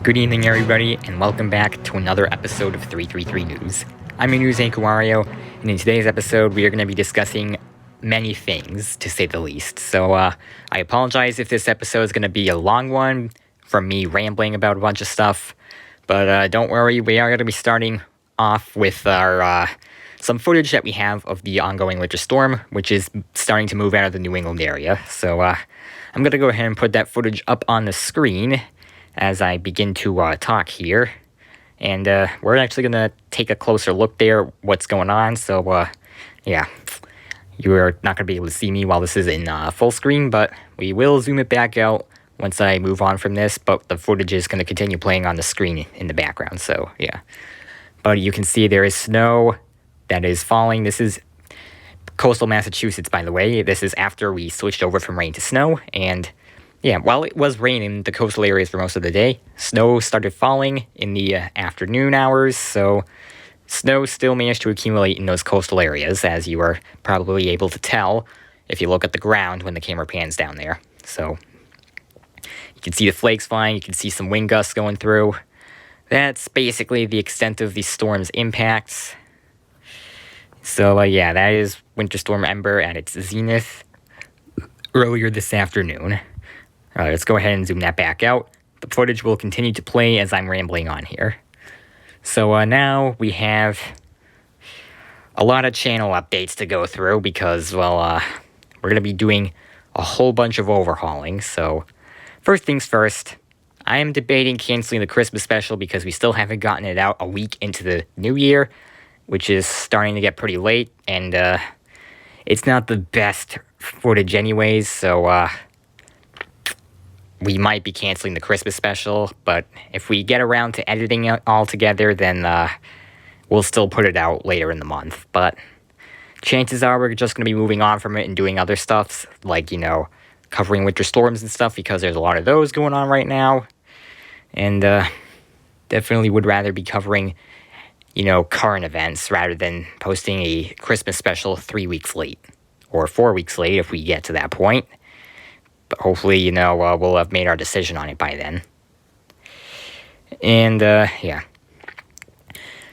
Good evening, everybody, and welcome back to another episode of 333 News. I'm your news anchor, Wario, and in today's episode, we are going to be discussing many things, to say the least. So, I apologize if this episode is going to be a long one from me rambling about a bunch of stuff, but don't worry, we are going to be starting off with our some footage that we have of the ongoing winter storm, which is starting to move out of the New England area. So, I'm going to go ahead and put that footage up on the screen as I begin to talk here. And we're actually going to take a closer look there, what's going on. So, yeah, you're not going to be able to see me while this is in full screen, but we will zoom it back out once I move on from this. But the footage is going to continue playing on the screen in the background, so yeah. But you can see there is snow that is falling. This is coastal Massachusetts, by the way. This is after we switched over from rain to snow, and yeah, while it was raining in the coastal areas for most of the day, snow started falling in the afternoon hours, so snow still managed to accumulate in those coastal areas, as you are probably able to tell if you look at the ground when the camera pans down there. So you can see the flakes flying, you can see some wind gusts going through. That's basically the extent of the storm's impacts. So yeah, that is Winter Storm Ember at its zenith earlier this afternoon. Alright, let's go ahead and zoom that back out. The footage will continue to play as I'm rambling on here. So now we have a lot of channel updates to go through because, well, we're going to be doing a whole bunch of overhauling. So first things first, I am debating canceling the Christmas special because we still haven't gotten it out a week into the new year, which is starting to get pretty late, and it's not the best footage anyways, so we might be canceling the Christmas special, but if we get around to editing it all together, then we'll still put it out later in the month. But chances are we're just going to be moving on from it and doing other stuff, like, you know, covering winter storms and stuff, because there's a lot of those going on right now. And definitely would rather be covering, you know, current events rather than posting a Christmas special 3 weeks late, or 4 weeks late if we get to that point. But hopefully, you know, we'll have made our decision on it by then. And, yeah.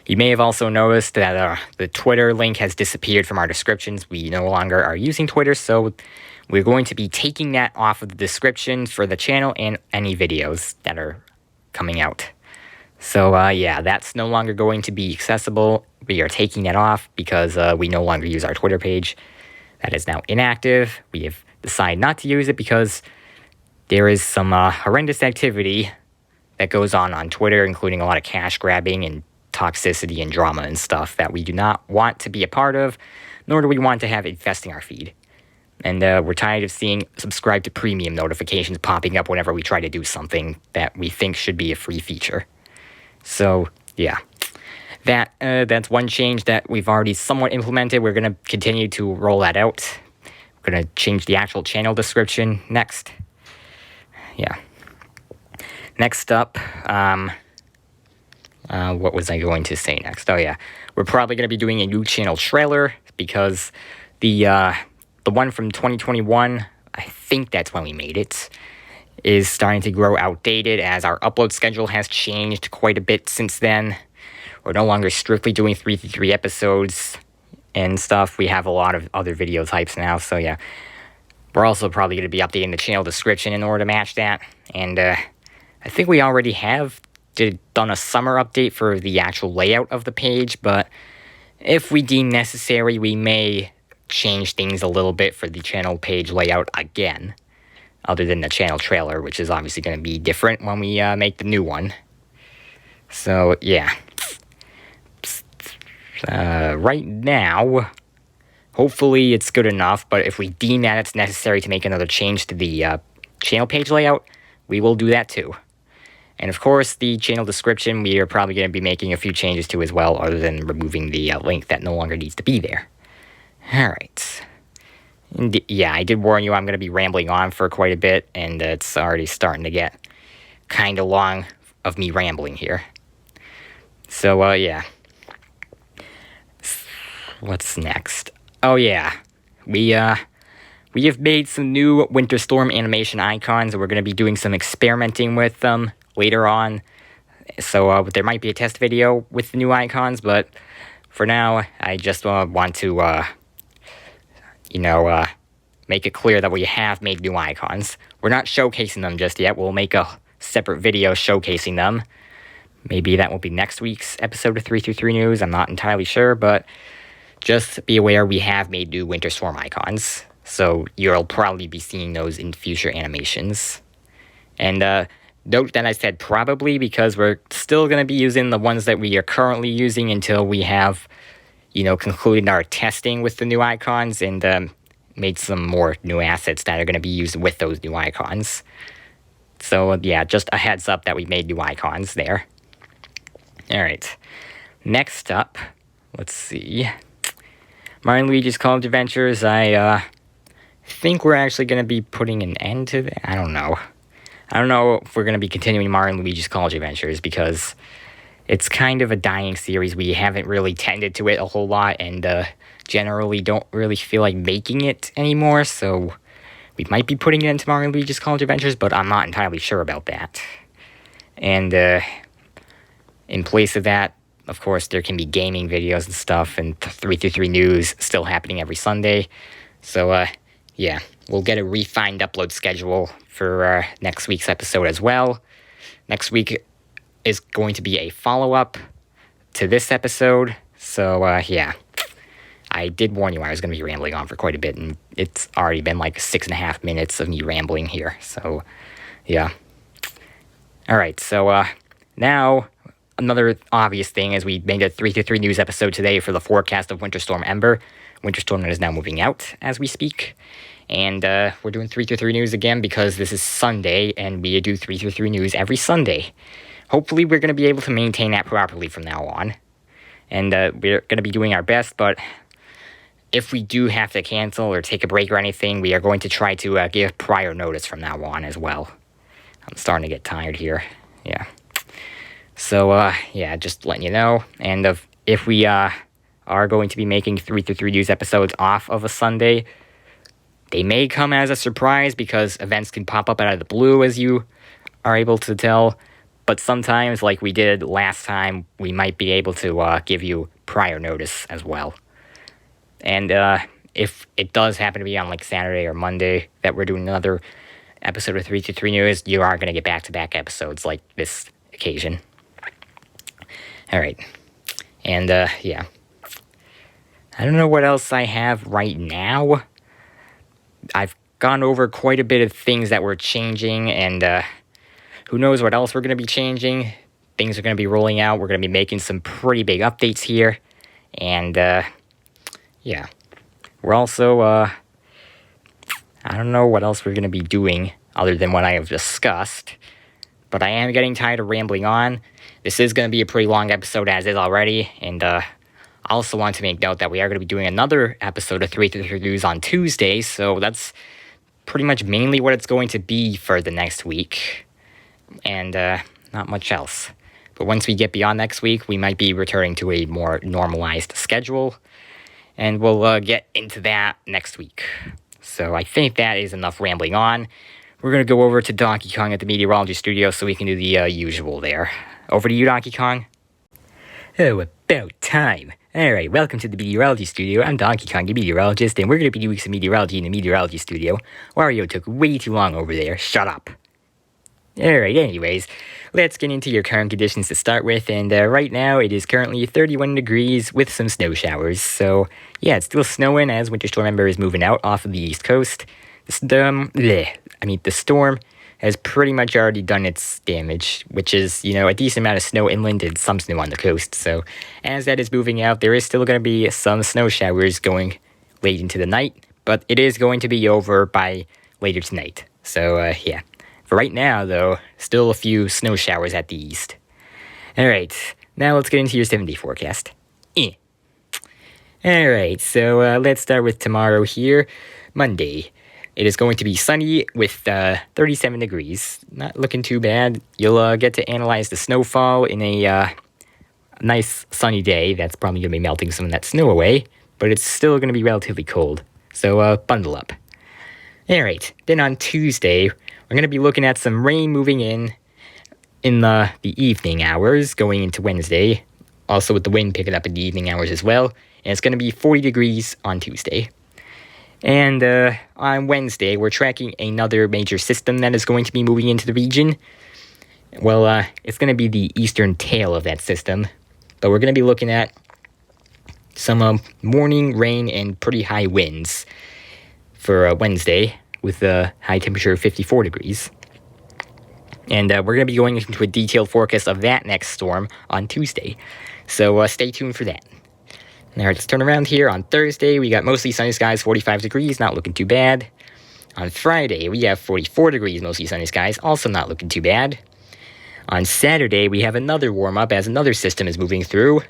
You may have also noticed that the Twitter link has disappeared from our descriptions. We no longer are using Twitter, so we're going to be taking that off of the description for the channel and any videos that are coming out. So, yeah, that's no longer going to be accessible. We are taking that off because we no longer use our Twitter page. That is now inactive. We have decided not to use it because there is some horrendous activity that goes on Twitter, including a lot of cash grabbing and toxicity and drama and stuff that we do not want to be a part of, nor do we want to have infesting our feed. And we're tired of seeing subscribe to premium notifications popping up whenever we try to do something that we think should be a free feature. So, yeah. That's one change that we've already somewhat implemented. We're going to continue to roll that out. We're going to change the actual channel description next. Yeah. Next up, what was I going to say next? Oh, yeah. We're probably going to be doing a new channel trailer because the one from 2021, I think that's when we made it, is starting to grow outdated as our upload schedule has changed quite a bit since then. We're no longer strictly doing 3 episodes and stuff. We have a lot of other video types now, so yeah. We're also probably going to be updating the channel description in order to match that. And I think we already have done a summer update for the actual layout of the page, but if we deem necessary, we may change things a little bit for the channel page layout again, other than the channel trailer, which is obviously going to be different when we make the new one. So, yeah. Right now, hopefully it's good enough, but if we deem that it's necessary to make another change to the channel page layout, we will do that too. And of course, the channel description, we are probably going to be making a few changes to as well, other than removing the link that no longer needs to be there. Alright. Yeah, I did warn you I'm going to be rambling on for quite a bit, and it's already starting to get kind of long of me rambling here. So, yeah. What's next? Oh, yeah. We have made some new Winter Storm animation icons, and we're going to be doing some experimenting with them later on. So there might be a test video with the new icons, but for now, I just want to, make it clear that we have made new icons. We're not showcasing them just yet. We'll make a separate video showcasing them. Maybe that will be next week's episode of 333 News. I'm not entirely sure, but just be aware we have made new Winter Storm icons. So you'll probably be seeing those in future animations. And note that I said probably because we're still going to be using the ones that we are currently using until we have, concluded our testing with the new icons and made some more new assets that are going to be used with those new icons. So yeah, just a heads up that we made new icons there. Alright, next up, let's see. Mario & Luigi's College Adventures, I think we're actually going to be putting an end to that. I don't know. I don't know if we're going to be continuing Mario & Luigi's College Adventures because it's kind of a dying series. We haven't really tended to it a whole lot and generally don't really feel like making it anymore, so we might be putting it into Mario & Luigi's College Adventures, but I'm not entirely sure about that. And in place of that, of course, there can be gaming videos and stuff, and 333 News still happening every Sunday. So, yeah, we'll get a refined upload schedule for next week's episode as well. Next week is going to be a follow-up to this episode. So, yeah, I did warn you I was going to be rambling on for quite a bit, and it's already been like 6.5 minutes of me rambling here. So, yeah. Alright, so now another obvious thing is we made a 333 News episode today for the forecast of Winter Storm Ember. Winter Storm is now moving out as we speak. And we're doing 333 News again because this is Sunday, and we do 333 News every Sunday. Hopefully we're going to be able to maintain that properly from now on. And we're going to be doing our best, but if we do have to cancel or take a break or anything, we are going to try to give prior notice from now on as well. I'm starting to get tired here. Yeah. So, yeah, just letting you know. And if we are going to be making 333 News episodes off of a Sunday, they may come as a surprise because events can pop up out of the blue, as you are able to tell. But sometimes, like we did last time, we might be able to give you prior notice as well. And if it does happen to be on like Saturday or Monday that we're doing another episode of 323 News, you are going to get back-to-back episodes like this occasion. Alright. And, yeah. I don't know what else I have right now. I've gone over quite a bit of things that we're changing, and who knows what else we're going to be changing. Things are going to be rolling out. We're going to be making some pretty big updates here. And, yeah. We're also, I don't know what else we're going to be doing other than what I have discussed. But I am getting tired of rambling on. This is going to be a pretty long episode as is already. And I also want to make note that we are going to be doing another episode of 333 News on Tuesday. So that's pretty much mainly what it's going to be for the next week. And not much else. But once we get beyond next week, we might be returning to a more normalized schedule. And we'll get into that next week. So I think that is enough rambling on. We're going to go over to Donkey Kong at the Meteorology Studio so we can do the usual there. Over to you, Donkey Kong. Oh, about time. Alright, welcome to the Meteorology Studio. I'm Donkey Kong, the meteorologist, and we're going to be doing some meteorology in the Meteorology Studio. Wario took way too long over there. Shut up. Alright, anyways, let's get into your current conditions to start with, and right now it is currently 31 degrees with some snow showers. So, yeah, it's still snowing as Winter Storm Ember is moving out off of the East Coast. The storm has pretty much already done its damage, which is, a decent amount of snow inland and some snow on the coast. So, as that is moving out, there is still going to be some snow showers going late into the night, but it is going to be over by later tonight. So, yeah. For right now, though, still a few snow showers at the east. Alright, now let's get into your 7-day forecast. Alright, so let's start with tomorrow here, Monday. It is going to be sunny with 37 degrees. Not looking too bad. You'll get to analyze the snowfall in a nice sunny day. That's probably going to be melting some of that snow away, but it's still going to be relatively cold. So bundle up. Alright, then on Tuesday, we're going to be looking at some rain moving in. in the evening hours going into Wednesday, also with the wind picking up in the evening hours as well, and it's going to be 40 degrees on Tuesday. And on Wednesday, we're tracking another major system that is going to be moving into the region. Well, it's going to be the eastern tail of that system, but we're going to be looking at some morning rain and pretty high winds for Wednesday with a high temperature of 54 degrees. And we're going to be going into a detailed forecast of that next storm on Tuesday. So stay tuned for that. Now let's turn around here. On Thursday, we got mostly sunny skies, 45 degrees, not looking too bad. On Friday, we have 44 degrees, mostly sunny skies, also not looking too bad. On Saturday, we have another warm-up as another system is moving through,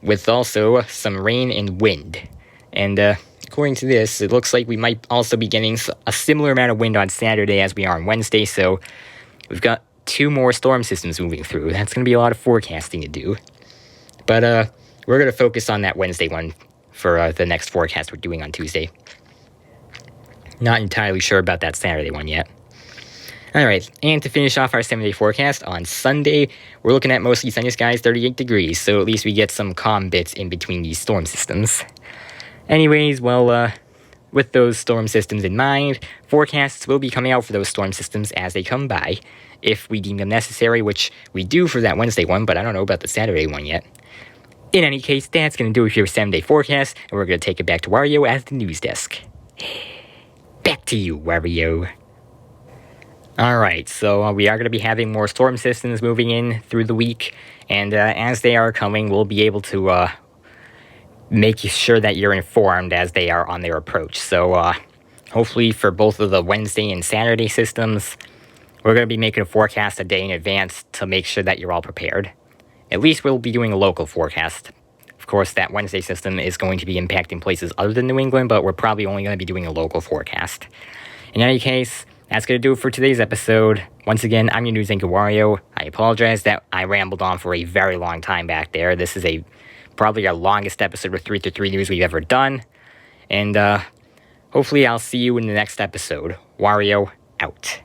with also some rain and wind. And according to this, it looks like we might also be getting a similar amount of wind on Saturday as we are on Wednesday, so we've got 2 more storm systems moving through. That's going to be a lot of forecasting to do. But we're going to focus on that Wednesday one for the next forecast we're doing on Tuesday. Not entirely sure about that Saturday one yet. Alright, and to finish off our 7-day forecast, on Sunday, we're looking at mostly sunny skies, 38 degrees, so at least we get some calm bits in between these storm systems. Anyways, well, with those storm systems in mind, forecasts will be coming out for those storm systems as they come by, if we deem them necessary, which we do for that Wednesday one, but I don't know about the Saturday one yet. In any case, that's going to do it for your 7-day forecast, and we're going to take it back to Wario as the news desk. Back to you, Wario. Alright, so we are going to be having more storm systems moving in through the week, and as they are coming, we'll be able to make sure that you're informed as they are on their approach. So hopefully for both of the Wednesday and Saturday systems, we're going to be making a forecast a day in advance to make sure that you're all prepared. At least we'll be doing a local forecast. Of course, that Wednesday system is going to be impacting places other than New England, but we're probably only going to be doing a local forecast. In any case, that's going to do it for today's episode. Once again, I'm your news anchor Wario. I apologize that I rambled on for a very long time back there. This is probably our longest episode of 333 News we've ever done. And hopefully I'll see you in the next episode. Wario, out.